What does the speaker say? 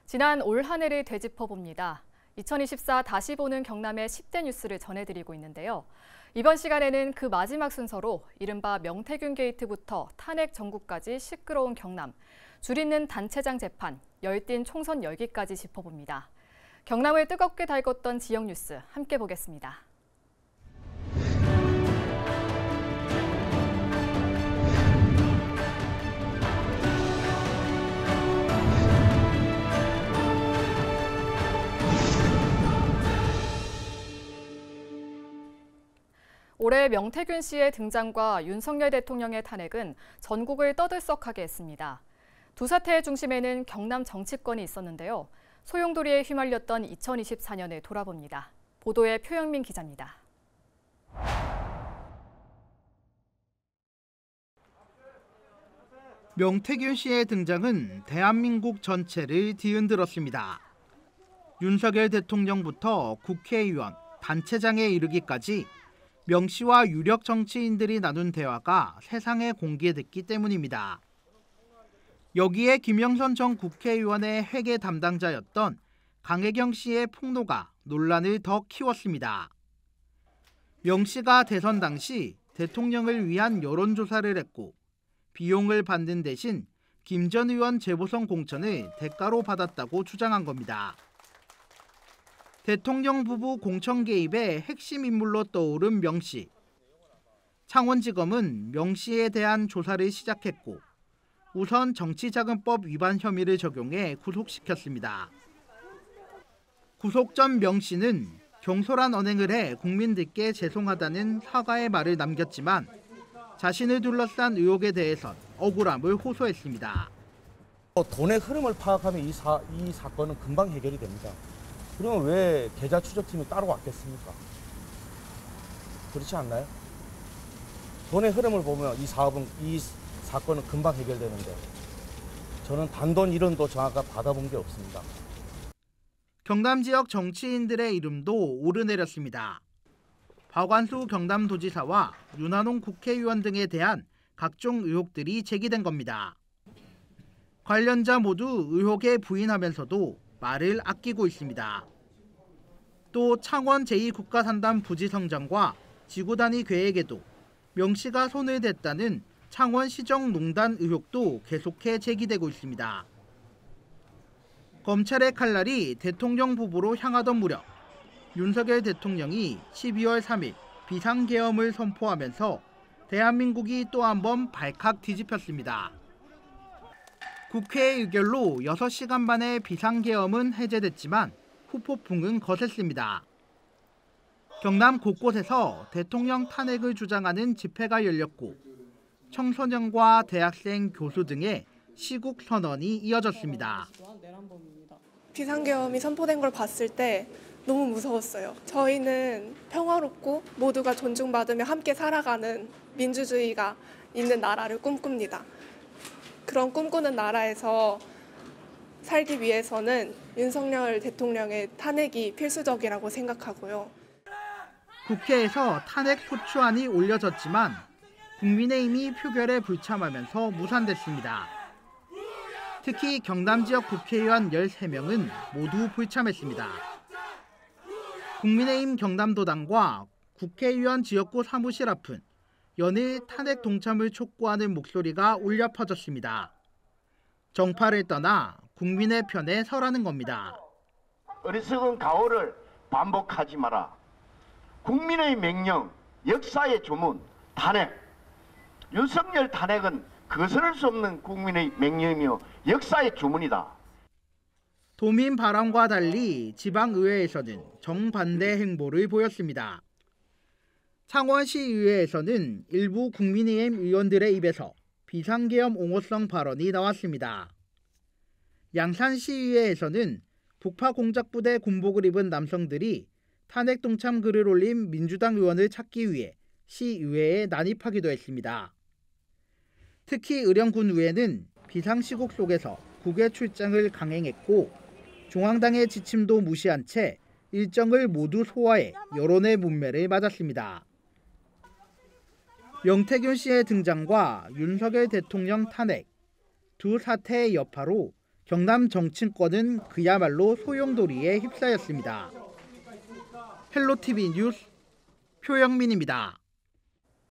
지난 올 한 해를 되짚어봅니다. 2024 다시 보는 경남의 10대 뉴스를 전해드리고 있는데요. 이번 시간에는 그 마지막 순서로 이른바 명태균 게이트부터 탄핵 전국까지 시끄러운 경남, 줄이는 단체장 재판, 열띤 총선 열기까지 짚어봅니다. 경남을 뜨겁게 달궜던 지역 뉴스 함께 보겠습니다. 올해 명태균 씨의 등장과 윤석열 대통령의 탄핵은 전국을 떠들썩하게 했습니다. 두 사태의 중심에는 경남 정치권이 있었는데요. 소용돌이에 휘말렸던 2024년을 돌아봅니다. 보도에 표영민 기자입니다. 명태균 씨의 등장은 대한민국 전체를 뒤흔들었습니다. 윤석열 대통령부터 국회의원, 단체장에 이르기까지 명 씨와 유력 정치인들이 나눈 대화가 세상에 공개됐기 때문입니다. 여기에 김영선 전 국회의원의 회계 담당자였던 강혜경 씨의 폭로가 논란을 더 키웠습니다. 명 씨가 대선 당시 대통령을 위한 여론조사를 했고 비용을 받는 대신 김 전 의원 재보선 공천을 대가로 받았다고 주장한 겁니다. 대통령 부부 공천 개입의 핵심 인물로 떠오른 명 씨. 창원지검은 명 씨에 대한 조사를 시작했고 우선 정치자금법 위반 혐의를 적용해 구속시켰습니다. 구속 전 명 씨는 경솔한 언행을 해 국민들께 죄송하다는 사과의 말을 남겼지만 자신을 둘러싼 의혹에 대해선 억울함을 호소했습니다. 돈의 흐름을 파악하면 이 사건은 금방 해결이 됩니다. 그러면 왜 계좌 추적팀이 따로 왔겠습니까? 그렇지 않나요? 돈의 흐름을 보면 이 사건은 금방 해결되는데 저는 단돈 1원도 정확하게 받아본 게 없습니다. 경남 지역 정치인들의 이름도 오르내렸습니다. 박완수 경남도지사와 윤한홍 국회의원 등에 대한 각종 의혹들이 제기된 겁니다. 관련자 모두 의혹에 부인하면서도 말을 아끼고 있습니다. 또 창원 제2국가산단 부지성장과 지구단위 계획에도 명 씨가 손을 댔다는 창원시정농단 의혹도 계속해 제기되고 있습니다. 검찰의 칼날이 대통령 부부로 향하던 무렵 윤석열 대통령이 12월 3일 비상계엄을 선포하면서 대한민국이 또 한 번 발칵 뒤집혔습니다. 국회의 의결로 6시간 만에 비상계엄은 해제됐지만 후폭풍은 거셌습니다. 경남 곳곳에서 대통령 탄핵을 주장하는 집회가 열렸고 청소년과 대학생, 교수 등의 시국 선언이 이어졌습니다. 비상계엄이 선포된 걸 봤을 때 너무 무서웠어요. 저희는 평화롭고 모두가 존중받으며 함께 살아가는 민주주의가 있는 나라를 꿈꿉니다. 그런 꿈꾸는 나라에서 살기 위해서는 윤석열 대통령의 탄핵이 필수적이라고 생각하고요. 국회에서 탄핵 소추안이 올려졌지만 국민의힘이 표결에 불참하면서 무산됐습니다. 특히 경남 지역 국회의원 13명은 모두 불참했습니다. 국민의힘 경남도당과 국회의원 지역구 사무실 앞은 연일 탄핵 동참을 촉구하는 목소리가 울려 퍼졌습니다. 정파를 떠나 국민의 편에 서라는 겁니다. 어리석은 가오를 반복하지 마라. 국민의 명령, 역사의 주문, 탄핵. 윤석열 탄핵은 거스를 수 없는 국민의 명령이며 역사의 주문이다. 도민 바람과 달리 지방의회에서는 정반대 행보를 보였습니다. 창원시의회에서는 일부 국민의힘 의원들의 입에서 비상계엄 옹호성 발언이 나왔습니다. 양산시의회에서는 북파공작부대 군복을 입은 남성들이 탄핵 동참 글을 올린 민주당 의원을 찾기 위해 시의회에 난입하기도 했습니다. 특히 의령군의회는 비상시국 속에서 국외 출장을 강행했고 중앙당의 지침도 무시한 채 일정을 모두 소화해 여론의 문매를 맞았습니다. 명태균 씨의 등장과 윤석열 대통령 탄핵, 두 사태의 여파로 경남 정치권은 그야말로 소용돌이에 휩싸였습니다. 헬로티비 뉴스 표영민입니다.